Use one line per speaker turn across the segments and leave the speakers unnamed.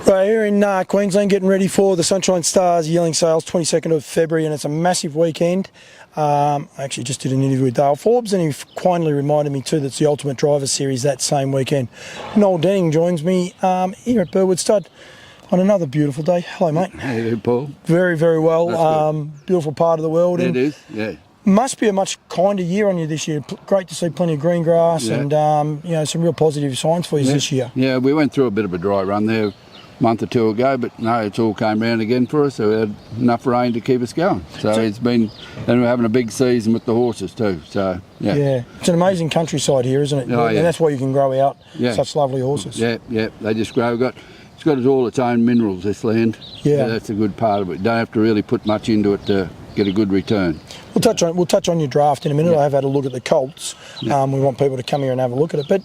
Right, here in Queensland, getting ready for the Sunshine Stars yearling sales, 22nd of February, and it's a massive weekend. I actually just did an interview with Dale Forbes, and he kindly reminded me too that it's the Ultimate Driver Series that same weekend. Noel Denning joins me here at Burwood Stud on another beautiful day. Hello, mate.
Hey, Paul.
Very, very well. Beautiful part of the world.
It is, yeah.
Must be a much kinder year on you this year. Great to see plenty of green grass and you know, some real positive signs for you this year.
Yeah, we went through a bit of a dry run there month or two ago, but no, it's all came round again for us, so we had enough rain to keep us going. So it's been, and we're having a big season with the horses too, so yeah.
Yeah, it's an amazing countryside here, isn't it?
Oh, yeah.
And that's why you can grow out such lovely horses.
Yeah, they just grow. It's got all its own minerals, this land.
Yeah.
That's a good part of it. You don't have to really put much into it to get a good return.
We'll touch on your draft in a minute. I have had a look at the colts. We want people to come here and have a look at it, but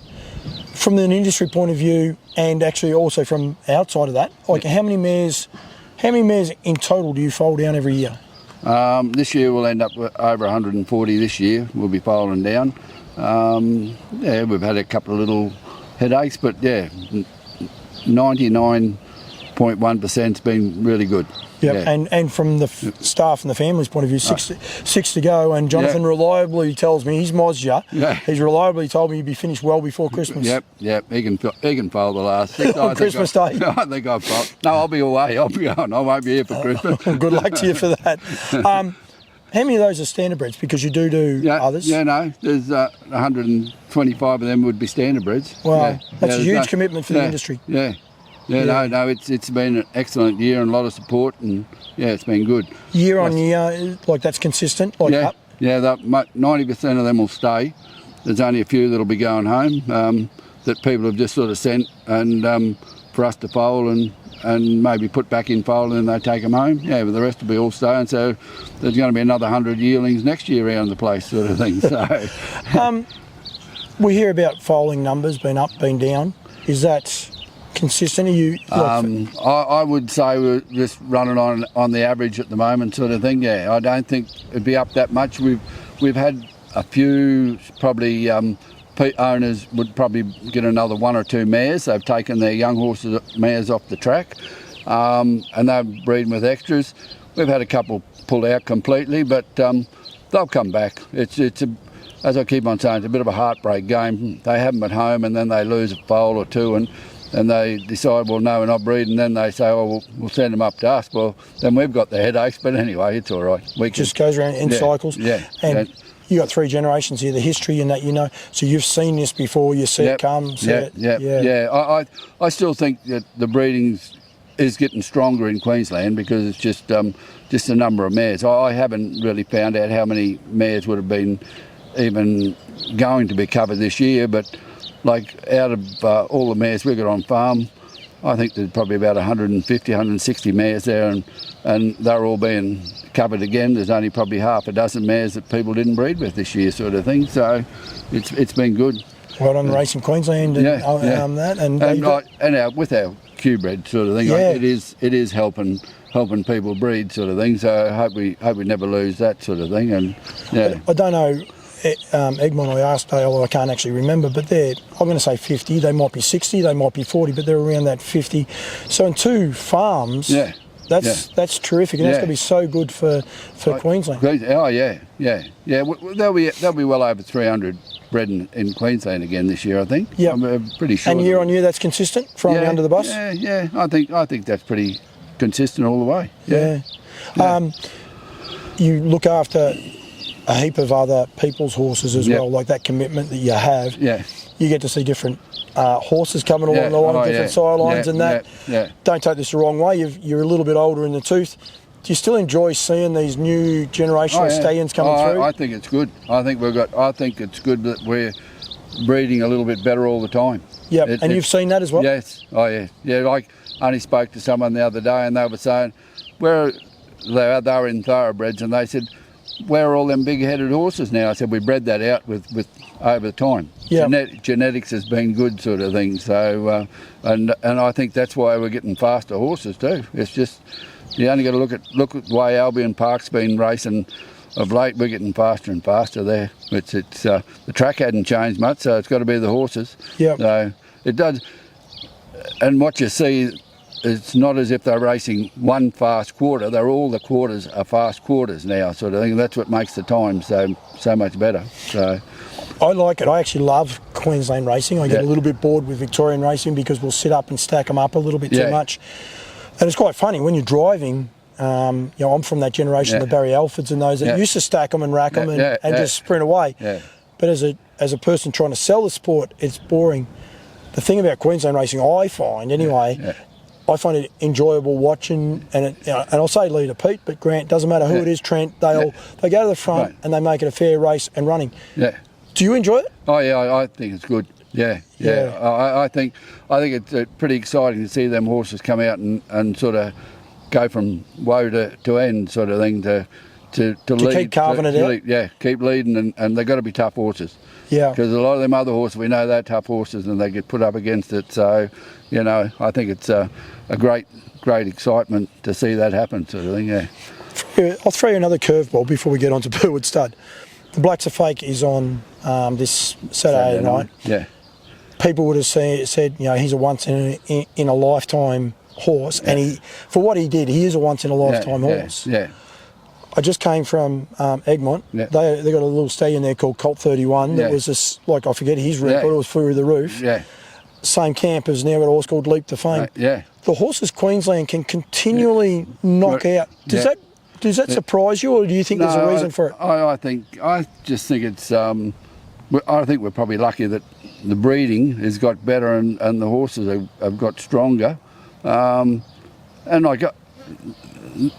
from an industry point of view, and actually also from outside of that, like how many mares in total do you foal down every year?
This year we'll end up with over 140 this year. We'll be foaling down. Yeah, we've had a couple of little headaches, but yeah, 99.1%'s been really good.
Yep. Yeah, and from the staff and the family's point of view, six to go, and Jonathan reliably tells me, he's Mozja, he's reliably told me you'd be finished well before Christmas.
Yep, he can foal the last 6.
On Christmas Day?
I think I'll foal. No, I'll be away, I'll be going, I won't be here for Christmas.
Good luck to you for that. How many of those are Standardbreds? Because you do others?
Yeah, no, there's 125 of them would be Standardbreds.
Wow, that's a huge commitment for the industry.
Yeah, no, it's been an excellent year and a lot of support, and yeah, it's been good.
Year on year, like that's consistent, like up?
Yeah, 90% of them will stay. There's only a few that'll be going home that people have just sort of sent and for us to foal and maybe put back in foal and they take them home. Yeah, but the rest will be all staying. So there's going to be another 100 yearlings next year around the place, sort of thing. So
we hear about foaling numbers being up, being down. Is that consistent? Are you?
I would say we're just running on the average at the moment, sort of thing. Yeah, I don't think it'd be up that much. We've had a few probably. Owners would probably get another 1 or 2 mares. They've taken their young horses mares off the track, and they're breeding with extras. We've had a couple pull out completely, but they'll come back. It's as I keep on saying, it's a bit of a heartbreak game. They have them at home, and then they lose a foal or two, and they decide, well, no, we're not breeding. Then they say, oh, we'll send them up to us. Well, then we've got the headaches. But anyway, it's all right.
It just goes around in cycles.
Yeah.
And you got 3 generations here, the history and that, you know. So you've seen this before. You see it come.
Yeah. I still think that the breeding is getting stronger in Queensland because it's just the number of mares. I haven't really found out how many mares would have been even going to be covered this year, but like out of all the mares we got on farm, I think there's probably about 150, 160 mares there, and they're all being covered again. There's only probably half a dozen mares that people didn't breed with this year, sort of thing. So it's been good.
Well done, Racing Queensland, and that,
and with our Q-bred sort of thing, it is helping people breed, sort of thing. So I hope we never lose that sort of thing. And
I don't know. Egmont, I asked Dale, I can't actually remember, but I'm going to say 50. They might be 60, they might be 40, but they're around that 50. So in 2 farms, that's terrific, and that's going to be so good for Queensland.
Oh yeah. They'll be well over 300 bred in Queensland again this year, I think. Yeah, I'm pretty sure.
And year on year, that's consistent, throwing you under the bus.
Yeah. I think that's pretty consistent all the way. Yeah.
You look after a heap of other people's horses as well, like that commitment that you have. Yeah. You get to see different horses coming along the line, different sidelines and that. Don't take this the wrong way, you're a little bit older in the tooth. Do you still enjoy seeing these new generational stallions coming through?
I think it's good. I think it's good that we're breeding a little bit better all the time.
Yeah, and you've seen that as well?
Yes. Oh yeah. Yeah, like I only spoke to someone the other day and they were saying, they were in thoroughbreds, and they said, where are all them big-headed horses now? I said, we bred that out with over time. Yeah. Genetics has been good, sort of thing. So, and I think that's why we're getting faster horses too. It's just, you only got to look at the way Albion Park's been racing of late. We're getting faster and faster there. It's the track hadn't changed much, so it's got to be the horses. Yeah. So it does. And what you see it's not as if they're racing one fast quarter. They're all the quarters are fast quarters now, sort of thing. That's what makes the time so much better. So
I like it. I actually love Queensland racing. I get a little bit bored with Victorian racing because we'll sit up and stack them up a little bit too much. And it's quite funny when you're driving. You know, I'm from that generation, the Barry Alfords and those that used to stack them and rack them and just sprint away. But as a person trying to sell the sport, it's boring. The thing about Queensland racing, I find anyway, I find it enjoyable watching, and and I'll say Leader Pete, but Grant, doesn't matter who it is, Trent, they go to the front and they make it a fair race and running. Do you enjoy it?
Oh yeah, I think it's good. I think it's pretty exciting to see them horses come out and sort of go from woe to end, sort of thing, to lead,
keep carving it out.
Keep leading, and they've got to be tough horses. Because a lot of them other horses, we know they're tough horses and they get put up against it. So, you know, I think it's a great excitement to see that happen, sort of thing.
I'll throw you another curveball before we get on to Burwood Stud. The Blacks Are Fake is on this Saturday night. People would have said, you know, he's a once in a lifetime horse, and for what he did, he is a once in a lifetime horse. I just came from Egmont. They got a little stallion there called Colt 31 that was just, like, I forget his record, it was through the roof. Same camp has now got a horse called Leap to Fame. The horses Queensland can continually knock out. Does that surprise you, or do you think there's a reason for it?
I just think it's. I think we're probably lucky that the breeding has got better and the horses have got stronger, and like.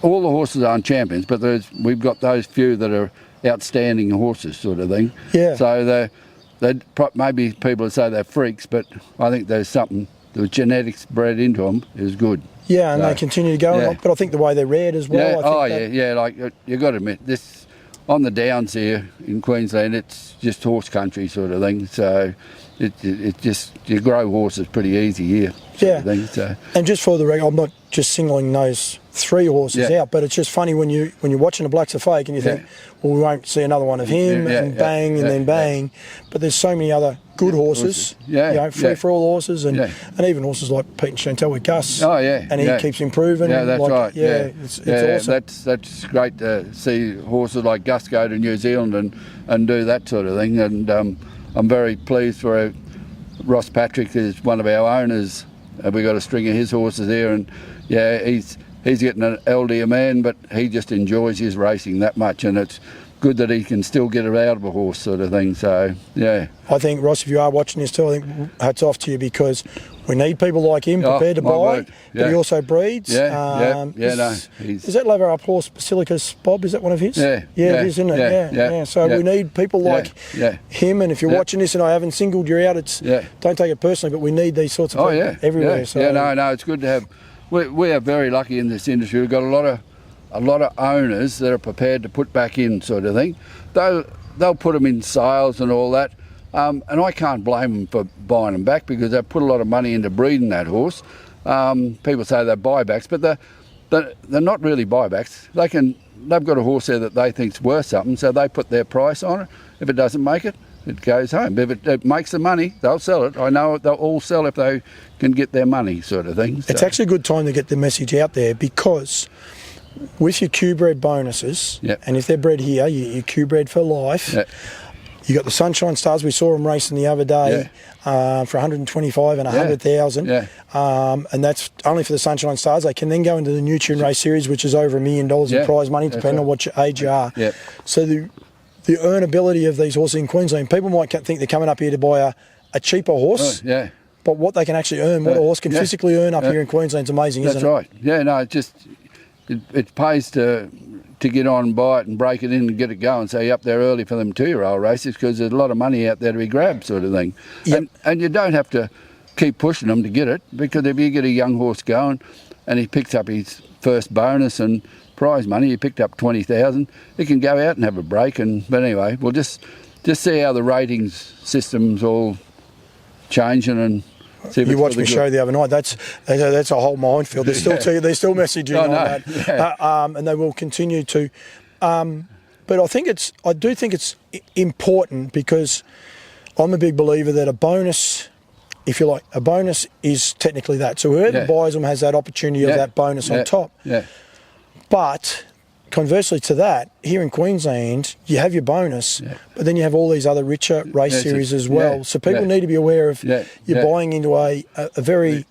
All the horses aren't champions, but we've got those few that are outstanding horses, sort of thing. So maybe people would say they're freaks, but I think there's something. The genetics bred into them is good.
And they continue to go. But I think the way they're reared as well.
Like you got to admit this on the downs here in Queensland, it's just horse country, sort of thing. So it just you grow horses pretty easy here. And just for the record, I'm not just singling those three horses out, but it's just funny when you're watching the Blacks Are Fake and you think, well, we won't see another one of him, and bang, and then bang. But there's so many other good horses, free for all horses, and even horses like Pete and Chantel with Gus. And he keeps improving. That's right.
It's awesome.
That's great to see horses like Gus go to New Zealand and do that sort of thing. And I'm very pleased for Ross Patrick is one of our owners. We got a string of his horses there, and he's getting an elder man, but he just enjoys his racing that much, and it's good that he can still get it out of a horse, sort of thing. So
I think, Ross, if you are watching this too, I think hats off to you, because we need people like him prepared to buy, but he also breeds. Is that lever up horse Basilicus, Bob? Is that one of his? It is, isn't it? So we need people like him, and if you're watching this and I haven't singled you out, don't take it personally, but we need these sorts of people everywhere.
It's good to have. We are very lucky in this industry. We've got a lot of owners that are prepared to put back in, sort of thing. They'll put them in sales and all that, and I can't blame them for buying them back, because they've put a lot of money into breeding that horse. People say they're buybacks, but they're not really buybacks. They've got a horse there that they think's worth something, so they put their price on it. If it doesn't make it, it goes home. If it makes the money, they'll sell it. I know they'll all sell if they can get their money, sort of thing.
It's actually a good time to get the message out there, because with your Q-bred bonuses, and if they're bred here, you're Q-bred for life. You got the Sunshine Stars. We saw them racing the other day for 125 and 100,000, and that's only for the Sunshine Stars. They can then go into the Nutrien Race Series, which is over $1 million in prize money, depending on what age you are. So the earnability of these horses in Queensland, people might think they're coming up here to buy a cheaper horse, but what they can actually earn, what a horse can physically earn up here in Queensland is amazing, isn't it?
That's right. It pays to get on and buy it and break it in and get it going, so you're up there early for them 2-year-old races, because there's a lot of money out there to be grabbed, sort of thing. And you don't have to keep pushing them to get it, because if you get a young horse going and he picks up his first bonus and prize money, he picked up 20,000, he can go out and have a break. But anyway, we'll just see how the ratings system's all changing, and see if
you watched me show the other night. That's a whole minefield. They're still they're still messaging on that, and they will continue to. But I do think it's important, because I'm a big believer that a bonus if you like, a bonus is technically that. So whoever buys them has that opportunity of that bonus on top.
Yeah.
But conversely to that, here in Queensland, you have your bonus, but then you have all these other richer race series as well. So people need to be aware of you're buying into a very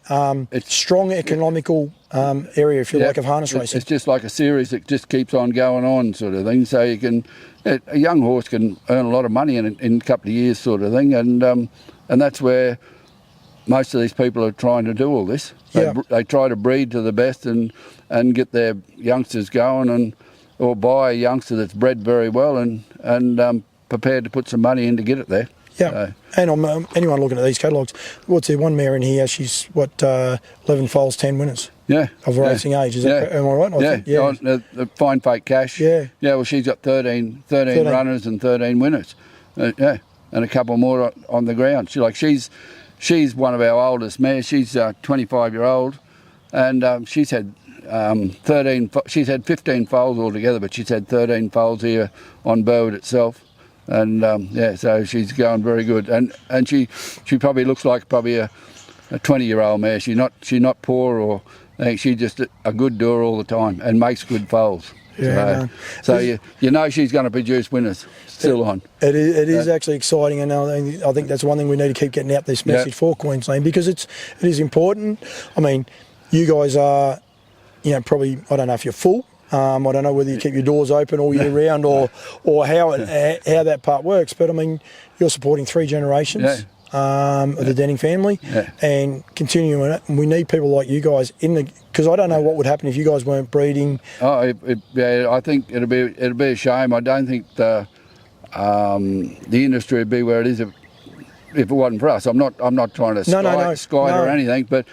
strong economical area, if you like, of harness racing.
It's just like a series that just keeps on going on, sort of thing. So you can, a young horse can earn a lot of money in a couple of years, sort of thing, and that's where most of these people are trying to do all this. They try to breed to the best and get their youngsters going, or buy a youngster that's bred very well and prepared to put some money in to get it there.
Yeah, and anyone looking at these catalogues, what's there? One mare in here, she's 11 foals, 10 winners.
Yeah,
of racing age. Is that am I right?
The Fine Fake Cash.
Yeah.
Well, she's got 13 runners and 13 winners. And a couple more on the ground. She's one of our oldest mares. She's 25-year-old, and she's had 13. She's had 15 foals altogether, but she's had 13 foals here on Burwood itself. And so she's going very good. And she probably looks like a 20-year-old mare. She's not poor, or I think she's just a good doer all the time and makes good foals. So you know she's going to produce winners still on.
It is actually exciting, and I think that's one thing we need to keep getting out this message for Queensland, because it is important. I mean, you guys are, probably, I don't know if you're full. I don't know whether you keep your doors open all year round or how that part works, but I mean, you're supporting 3 generations of the Denning family and continuing it. And we need people like you guys because I don't know what would happen if you guys weren't breeding.
I think it'd be a shame. I don't think the industry would be where it is if it wasn't for us. I'm not trying to sky it or anything, but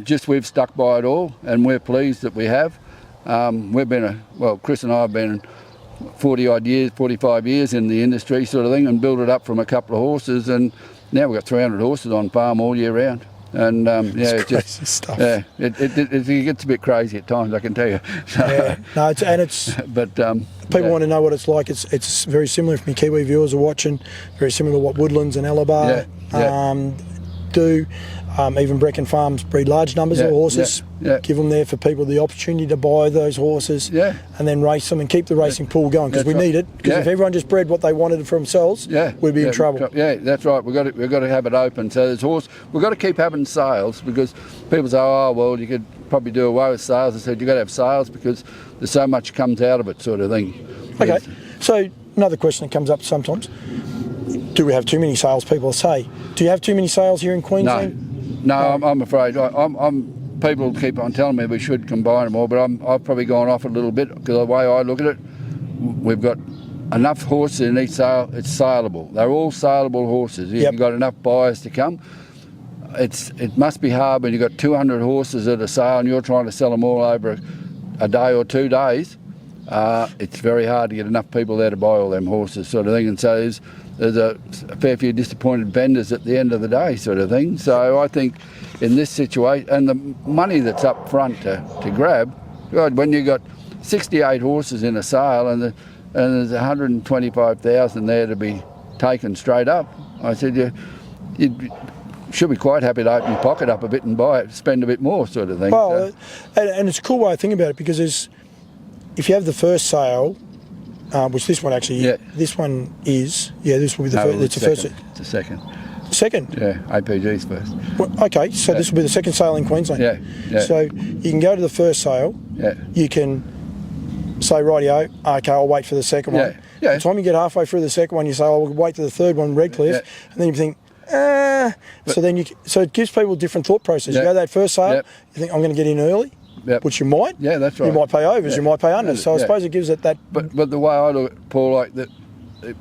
just we've stuck by it all, and we're pleased that we have. We've been Chris and I have been 40-odd years, 45 years in the industry, sort of thing, and built it up from a couple of horses, and now we've got 300 horses on farm all year round. And
it's just stuff.
It gets a bit crazy at times, I can tell you.
But people want to know what it's like. It's very similar. If my Kiwi viewers are watching, very similar to what Woodlands and Alabar do. Even Brecken Farms breed large numbers of horses. Give them there for people the opportunity to buy those horses and then race them and keep the racing pool going, because we need it. Because if everyone just bred what they wanted for themselves, we'd be in trouble.
Yeah, that's right. We've got to have it open. So we've got to keep having sales, because people say, oh, well, you could probably do away with sales. I said, you've got to have sales because there's so much comes out of it, sort of thing.
Okay, so another question that comes up sometimes. Do we have too many sales? People say. Do you have too many sales here in Queensland?
No, I'm afraid. People keep on telling me we should combine them all, but I've probably gone off a little bit, because the way I look at it, we've got enough horses in each sale. It's saleable. They're all saleable horses. You've got enough buyers to come. It must be hard when you've got 200 horses at a sale and you're trying to sell them all over a day or 2 days. It's very hard to get enough people there to buy all them horses, sort of thing. And so there's a fair few disappointed vendors at the end of the day, sort of thing. So I think in this situation, and the money that's up front to grab, God, when you've got 68 horses in a sale and there's 125,000 there to be taken straight up, I said you should be quite happy to open your pocket up a bit and buy it, spend a bit more, sort of thing.
Well, and it's a cool way of thinking about it, because if you have the first sale, which this one actually, this one is, this will be the first. It's the first.
It's the second.
Second?
Yeah, APG's first.
Well, okay, so this will be the second sale in Queensland.
Yeah.
So you can go to the first sale.
Yeah.
You can say, rightio, okay, I'll wait for the second one.
Yeah.
By the time you get halfway through the second one, you say, I'll wait for the third one, Redcliffe, and then you think, so it gives people a different thought process. You go to that first sale, you think, I'm going to get in early. Which you might.
Yeah, that's right.
You might pay overs, you might pay unders. So I suppose it gives it that.
But the way I look at it, Paul, like that,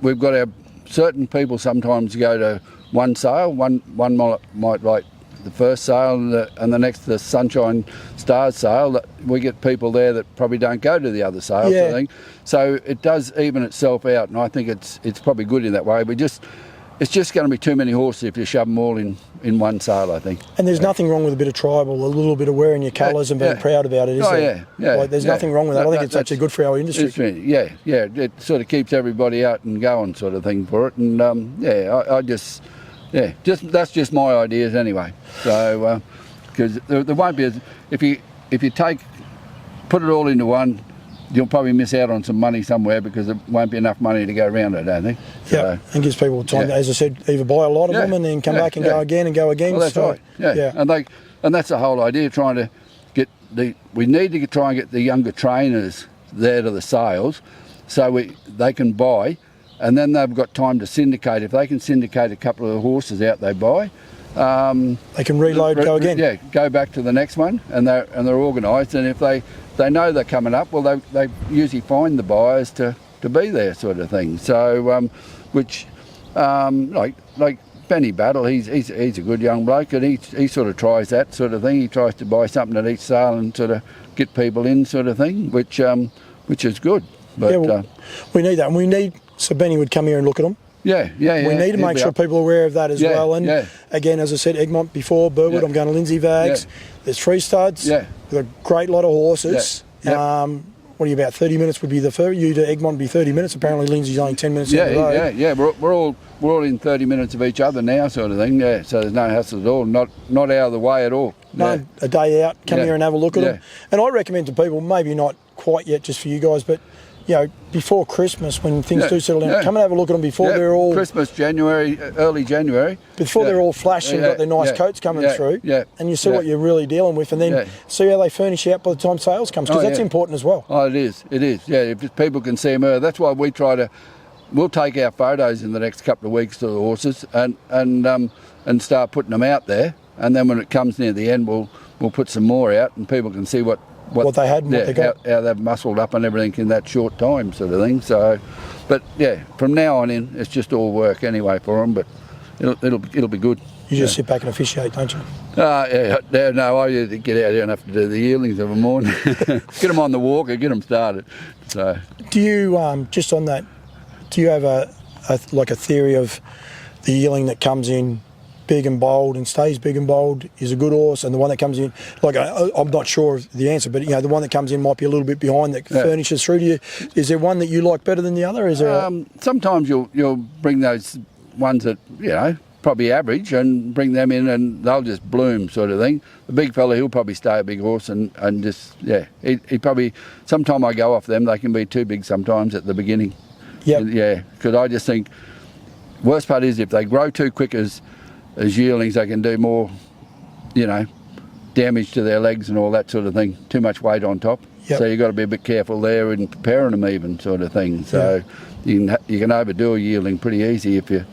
we've got our certain people sometimes go to one sale. One might like the first sale and the next the Sunshine Stars sale. That we get people there that probably don't go to the other sales. I think. So it does even itself out, and I think it's probably good in that way. It's just going to be too many horses if you shove them all in one sale, I think.
And there's nothing wrong with a bit of tribal, a little bit of wearing your colours and being proud about it, is there? Like, there's nothing wrong with that. I think it's actually good for our industry. It sort of keeps everybody out and going, sort of thing, for it. And I just
That's just my ideas anyway. So because there won't be if you put it all into one, you'll probably miss out on some money somewhere because there won't be enough money to go around, I don't think.
Yeah, and gives people time to, as I said, either buy a lot of them and then come back and go again and go again.
Well, that's right. Yeah. And that's the whole idea, trying to get we need to try and get the younger trainers there to the sales so they can buy, and then they've got time to syndicate. If they can syndicate a couple of the horses out they buy,
they can reload, go again.
Yeah, go back to the next one, and they're organised. And if they know they're coming up, well, they usually find the buyers to be there, sort of thing. So, like Benny Battle, he's a good young bloke, and he sort of tries that sort of thing. He tries to buy something at each sale and sort of get people in, sort of thing, which is good. But
we need that, and so Benny would come here and look at them.
Yeah.
We need to make sure people are aware of that as well. And again, as I said, Egmont before, Burwood, I'm going to Lindsay Vags. There's 3 studs with a great lot of horses. What are you about? 30 minutes would be you to Egmont would be 30 minutes. Apparently Lindsay's only 10 minutes down the road.
Yeah. We're all in 30 minutes of each other now, sort of thing. Yeah, so there's no hassle at all. Not out of the way at all.
No, a day out, come here and have a look at them. And I recommend to people, maybe not quite yet just for you guys, but before Christmas, when things do settle down, come and have a look at them before they're all...
Christmas, January, early January.
Before they're all flashing, got their nice coats coming through, and you see what you're really dealing with, and then see how they furnish out by the time sales comes, because that's important as well.
Oh, it is. Yeah, if people can see them, that's why we we'll take our photos in the next couple of weeks to the horses and start putting them out there, and then when it comes near the end, we'll put some more out, and people can see what
they had and what they got.
How they've muscled up and everything in that short time, sort of thing. So, but from now on in, it's just all work anyway for them. But it'll be good.
You just sit back and officiate, don't you?
No, I usually get out here and have to do the yearlings of a morning, get them on the walker, get them started. So,
do you just on that? Do you have a theory of the yearling that comes in big and bold and stays big and bold is a good horse, and the one that comes in, I'm not sure of the answer, but the one that comes in might be a little bit behind that furnishes through to you. Is there one that you like better than the other? Is there?
Sometimes you'll bring those ones that probably average and bring them in, and they'll just bloom, sort of thing. The big fella, he'll probably stay a big horse and just he probably. Sometime I go off them, they can be too big sometimes at the beginning. Because I just think worst part is if they grow too quick as yearlings, they can do more, damage to their legs and all that sort of thing. Too much weight on top. So you've got to be a bit careful there in preparing them, even, sort of thing. So you can overdo a yearling pretty easy if you're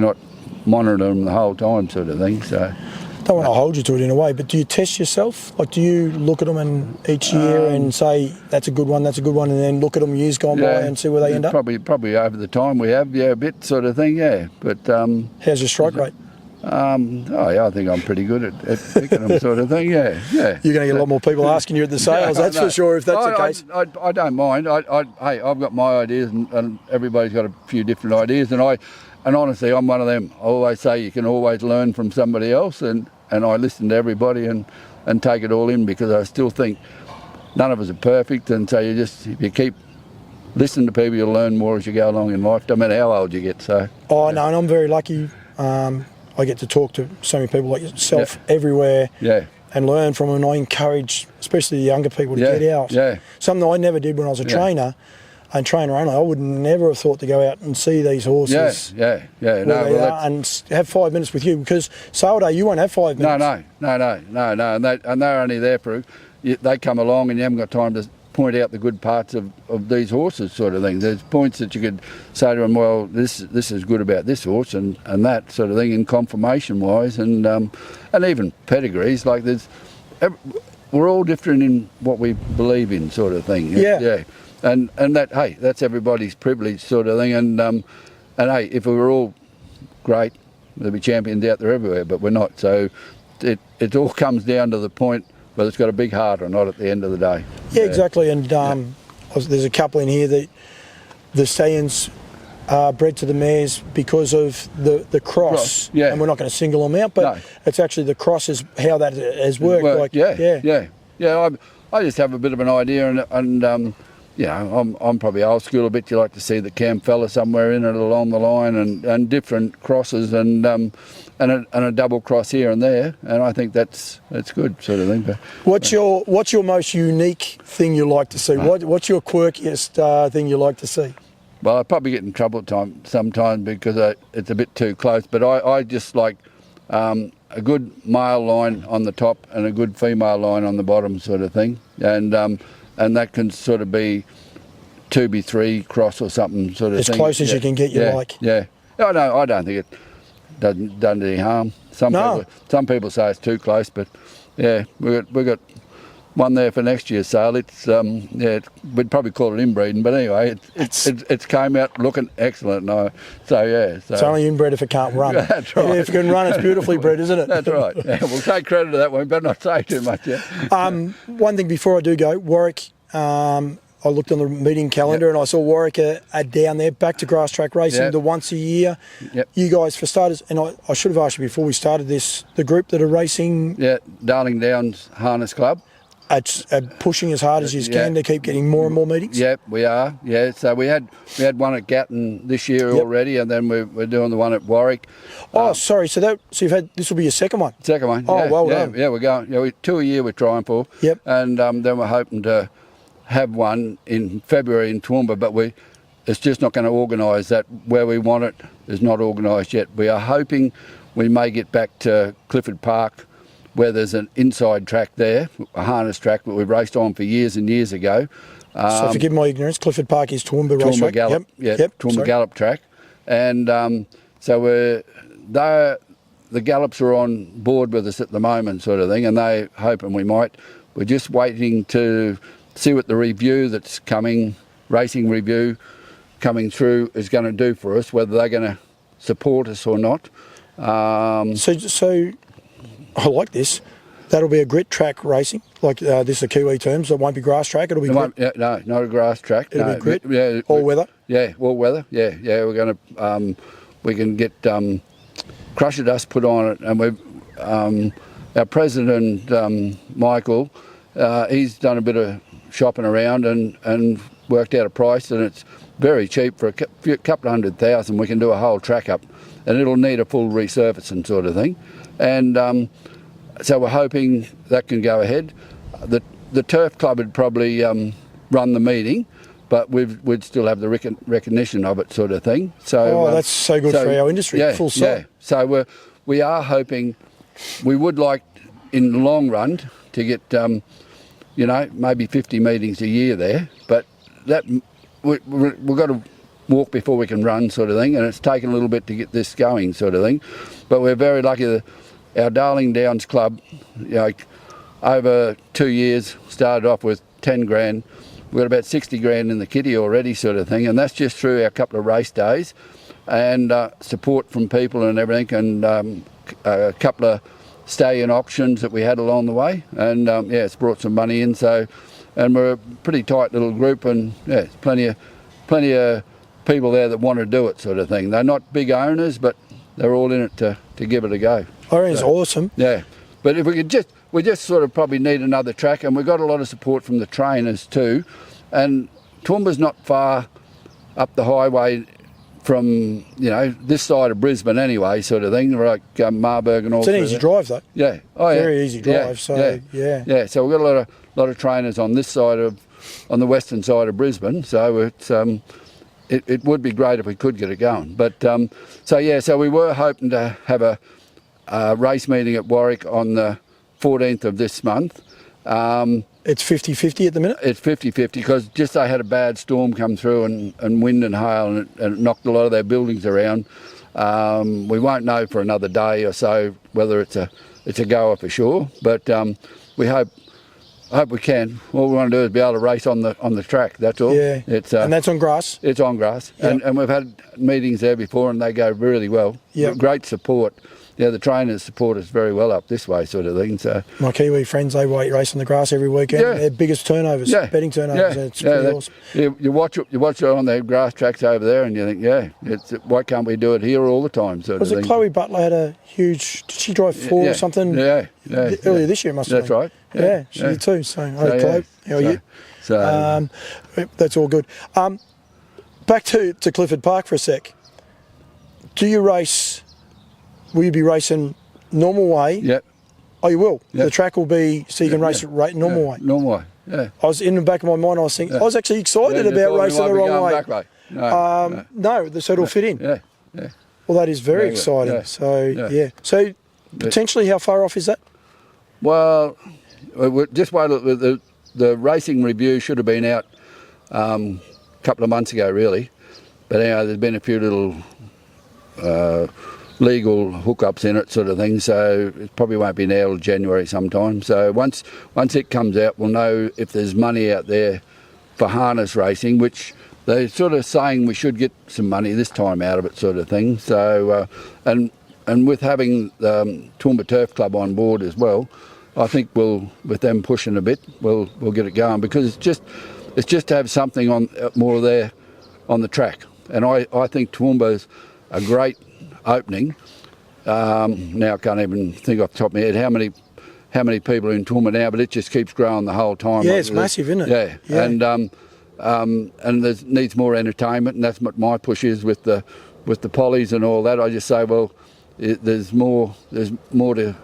not monitoring them the whole time, sort of thing. So
don't want to hold you to it in a way, but do you test yourself? Like, do you look at them and each year and say that's a good one, and then look at them years gone by and see where they end up?
Probably over the time we have, a bit, sort of thing, But
how's your strike rate?
I think I'm pretty good at picking them, sort of thing. Yeah.
You're going to get a lot more people asking you at the sales, that's for sure. If that's the case,
I don't mind. I've got my ideas, and everybody's got a few different ideas, and honestly, I'm one of them. I always say you can always learn from somebody else, and I listen to everybody and take it all in, because I still think none of us are perfect, and so if you keep listening to people, you'll learn more as you go along in life, no matter how old you get. So.
No, and I'm very lucky. I get to talk to so many people like yourself everywhere and learn from them, and I encourage especially the younger people to get out. Something I never did when I was a trainer and trainer only. I would never have thought to go out and see these horses. And have 5 minutes with you, because sale day you won't have 5 minutes.
No. And they're only there for they come along and you haven't got time to point out the good parts of these horses, sort of thing. There's points that you could say to them, well, this is good about this horse and that sort of thing, in conformation wise, and even pedigrees. Like we're all different in what we believe in, sort of thing. And that, that's everybody's privilege, sort of thing. And if we were all great, there'd be champions out there everywhere, but we're not. So it all comes down to the point whether it's got a big heart or not at the end of the day.
Exactly. And there's a couple in here that the stallions are bred to the mares because of the cross. And we're not going to single them out, but it's actually the cross is how that has worked. I just have a bit of an idea, and
you know, I'm probably old school a bit. You like to see the cam fella somewhere in it along the line, and different crosses, and a double cross here and there, and I think that's good sort of thing. But,
what's your most unique thing you like to see? What's your quirkiest thing you like to see?
Well, I probably get in trouble sometimes because it's a bit too close, but I just like a good male line on the top and a good female line on the bottom sort of thing, and that can sort of be 2B3 cross or something sort of
as
thing.
As close as you can get, like.
Yeah. I don't think it doesn't any harm. Some people say it's too close, but yeah, we got one there for next year's sale. It's we'd probably call it inbreeding, but anyway, it's came out looking excellent. It's
only inbred if it can't run.
That's right.
If it can run, it's beautifully bred, isn't it?
That's right. Yeah, we'll take credit to that one. Better not say too much. Yeah.
One thing before I do go, Warwick. I looked on the meeting calendar and I saw Warwick are down there, back to grass track racing, the once a year.
Yep.
You guys, for starters, and I should have asked you before we started this, the group that are racing.
Yeah, Darling Downs Harness Club.
Pushing as hard as you can to keep getting more and more meetings.
Yep, we are. Yeah, so we had one at Gatton this year already, and then we're doing the one at Warwick.
Sorry. So you've had, this will be your second one.
Second one.
Oh, well done.
Yeah, we're going. Yeah, 2 a year we're trying for.
Yep.
And then we're hoping to have one in February in Toowoomba, but it's just not going to organise that where we want it. Is not organised yet. We are hoping we may get back to Clifford Park, where there's an inside track there, a harness track that we've raced on for years and years ago.
So forgive my ignorance, Clifford Park is Toowoomba racetrack.
Gallop, Toowoomba Gallop track. And so the Gallops are on board with us at the moment sort of thing, and they're hoping we might. We're just waiting to see what the review that's coming, racing review coming through is going to do for us, whether they're going to support us or not.
So I like this. That'll be a grit track racing, like this are Kiwi terms. It won't be grass track. It'll be grit.
No, not a grass track.
It'll be grit.
Yeah,
all weather.
Yeah, all weather. Yeah. We're going to we can get crusher dust put on it, and we've our president Michael. He's done a bit of shopping around and worked out a price, and it's very cheap for a couple of $100,000. We can do a whole track up, and it'll need a full resurfacing sort of thing. And so we're hoping that can go ahead. The Turf Club would probably run the meeting, but we'd still have the recognition of it sort of thing. So
that's so good for our industry.
Yeah,
full stop.
Yeah. So we are hoping, we would like in the long run to get maybe 50 meetings a year there, but that we've got to walk before we can run sort of thing, and it's taken a little bit to get this going sort of thing. But we're very lucky that our Darling Downs Club, over 2 years, started off with 10 grand. We've got about 60 grand in the kitty already sort of thing, and that's just through our couple of race days and support from people and everything, and a couple of stallion auctions that we had along the way, and it's brought some money in. So, and we're a pretty tight little group, and it's plenty of people there that want to do it sort of thing. They're not big owners, but they're all in it to give it a go.
I think it's awesome.
Yeah, but if we just sort of probably need another track, and we've got a lot of support from the trainers too. And Toowoomba's not far up the highway from this side of Brisbane anyway, sort of thing, like Marburg and all.
It's an easy drive though.
Yeah,
very easy drive.
Yeah. So we've got a lot of trainers on this side on the western side of Brisbane. So it's it would be great if we could get it going. But so we were hoping to have a race meeting at Warwick on the 14th of this month.
It's 50-50 at the minute?
It's 50-50 because just they had a bad storm come through and wind and hail, and it knocked a lot of their buildings around. We won't know for another day or so whether it's a goer for sure, but we hope we can. All we want to do is be able to race on the track, that's all.
Yeah, and that's on grass?
It's on grass, yep. And we've had meetings there before and they go really well.
Yep.
Great support. the trainers support us very well up this way, sort of thing. So
my Kiwi friends, they race on the grass every weekend.
Yeah.
Their biggest turnovers, betting turnovers. It's pretty awesome.
You watch it on the grass tracks over there, and you think, why can't we do it here all the time? Sort
Was
of
it
thing.
Chloe Butler had a huge? Did she drive 4 or something? Earlier this year, must have
That's
been.
right.
Yeah, she did too. So, Chloe, how are you?
So
That's all good. Back to Clifford Park for a sec. Do you race? Will you be racing normal way?
Yep.
Oh, you will.
Yep.
The track will be so you can race it normal way.
Normal way. Yeah.
I was in the back of my mind. I was thinking. I was actually excited about racing the wrong way.
Back way. No,
so it'll fit in.
Yeah. Yeah.
Well, that is very exciting.
Yeah.
So So potentially, how far off is that?
Well, just wait. The racing review should have been out a couple of months ago, really. But anyway, there's been a few little legal hookups in it, sort of thing. So it probably won't be now till January sometime. So once it comes out, we'll know if there's money out there for harness racing, which they're sort of saying we should get some money this time out of it, sort of thing. So and with having the Toowoomba Turf Club on board as well, I think with them pushing a bit, we'll get it going, because it's just to have something on more there on the track. And I think Toowoomba's a great opening. Now I can't even think off the top of my head how many people are in Toowoomba now, but it just keeps growing the whole time.
Yeah, it's massive, isn't it?
Yeah. And there needs more entertainment, and that's what my push is with the pollies and all that. I just say, well, there's more to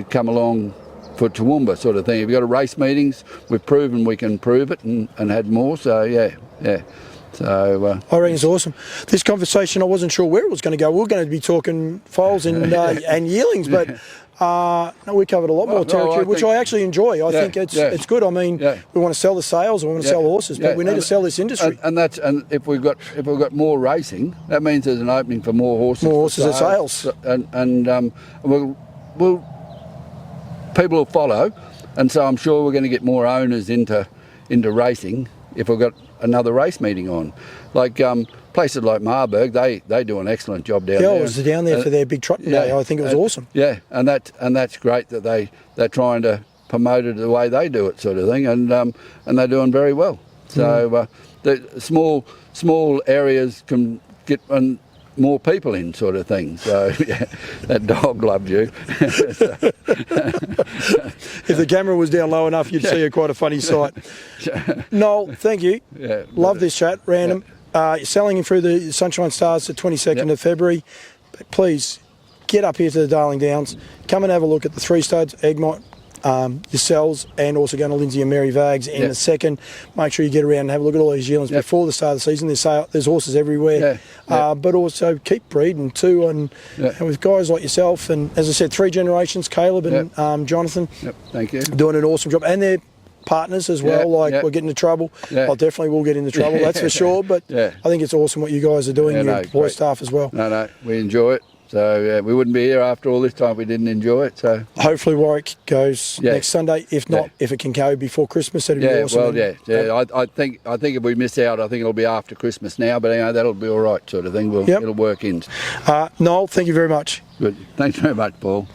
come along for Toowoomba, sort of thing. If you've got race meetings, we've proven we can prove it and had more. So yeah. So
I reckon it's awesome. This conversation, I wasn't sure where it was going to go. We were going to be talking foals and yearlings, but no, we covered a lot more territory, which I actually enjoy. I think it's good. I mean, we want to sell the sales, we want to sell the horses, but we need to sell this industry.
And if we've got more racing, that means there's an opening for more horses.
More horses at sales.
And people will follow, and so I'm sure we're going to get more owners into racing if we've got another race meeting on. Like places like Marburg, they do an excellent job down there.
Yeah, I was down there for their big trot day. I think it was awesome.
Yeah, and that's great that they're trying to promote it the way they do it, sort of thing, and they're doing very well. So the small areas can get more people in, sort of thing. So yeah, that dog loved you.
If the camera was down low enough, you'd see quite a funny sight. Noel, thank you.
Yeah,
love this chat. Random. You're selling him through the Sunshine Stars the 22nd of February. But please get up here to the Darling Downs. Come and have a look at the 3 studs, Egmont, yourselves, and also going to Lindsay and Mary Vags in a second. Make sure you get around and have a look at all these yearlings before the start of the season. There's horses everywhere, but also keep breeding too, and with guys like yourself, and as I said, 3 generations, Caleb and Jonathan,
thank you,
doing an awesome job, and they're partners as well. We're getting into trouble. I definitely will get into trouble, that's for sure, but I think it's awesome what you guys are doing, your employ staff as well.
No, we enjoy it. So we wouldn't be here after all this time if we didn't enjoy it. So
hopefully Warwick goes next Sunday. If not, if it can go before Christmas, that'd be awesome.
Well, I think if we miss out, I think it'll be after Christmas now. But anyway, that'll be all right, sort of thing. It'll work in.
Noel, thank you very much.
Good. Thanks very much, Paul.